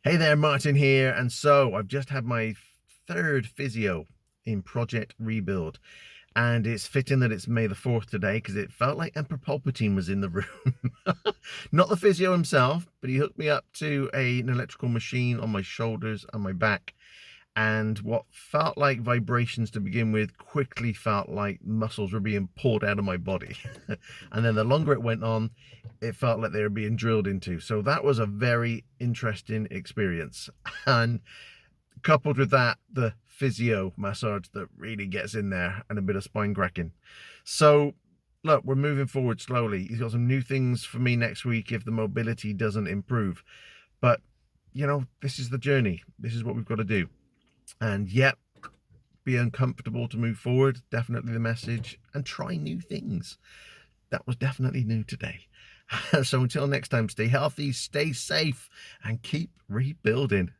Hey there, Martin here. And so I've just had my third physio in Project Rebuild. And it's fitting that it's May the 4th today because it felt like Emperor Palpatine was in the room. Not the physio himself, but he hooked me up to an electrical machine on my shoulders and my back. And what felt like vibrations to begin with quickly felt like muscles were being pulled out of my body. And then the longer it went on, it felt like they were being drilled into. So that was a very interesting experience. And coupled with that, the physio massage that really gets in there and a bit of spine cracking. So look, we're moving forward slowly. He's got some new things for me next week if the mobility doesn't improve. But, you know, this is the journey. This is what we've got to do. And yet, be uncomfortable to move forward, definitely the message, and try new things. That was definitely new today. So until next time, stay healthy, stay safe, and keep rebuilding.